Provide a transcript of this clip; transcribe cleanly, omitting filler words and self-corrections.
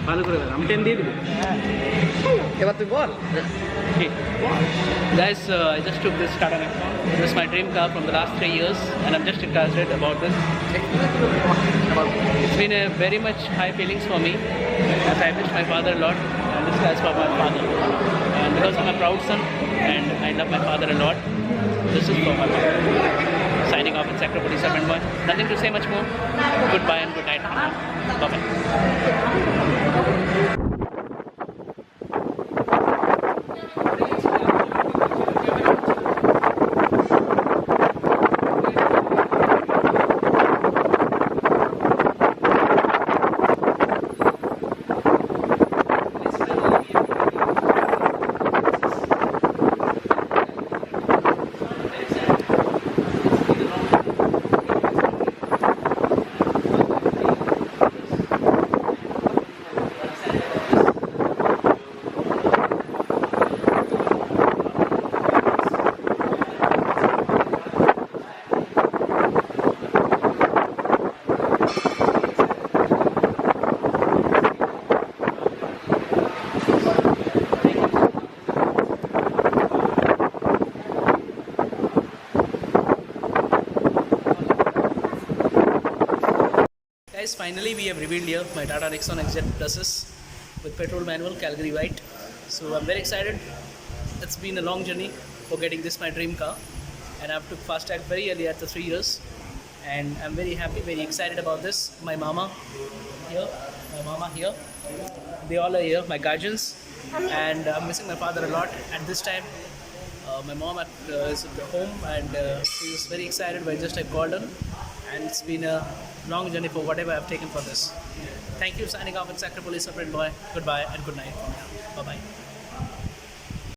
ভালো করে বল, আমি 10 দিয়ে দিব। এবার তুই বল। Guys, I just took this Tata Nexon. This is my dream car from the last 3 years, and I'm just excited about this. It's been a very much high feelings for me, as I miss my father a lot, and this car is for my father. And because I'm a proud son, and I love my father a lot, this is for my father. Signing off in Sector 47.1. Nothing to say much more. Goodbye and good night. Bye-bye. Guys, finally we have revealed here my Tata Nexon XZ Pluses with petrol manual Calgary White. So I'm very excited. It's been a long journey for getting this my dream car, and I've took fast tag very early at the 3 years, and I'm very happy, very excited about this. My mama here, they all are here, my guardians, and I'm missing my father a lot at this time. My mom is at home, and she was very excited when just I called her, and it's been a long journey for whatever I've taken for this. Thank you. Signing off in Sector Police Boy. Goodbye and good night. Bye bye.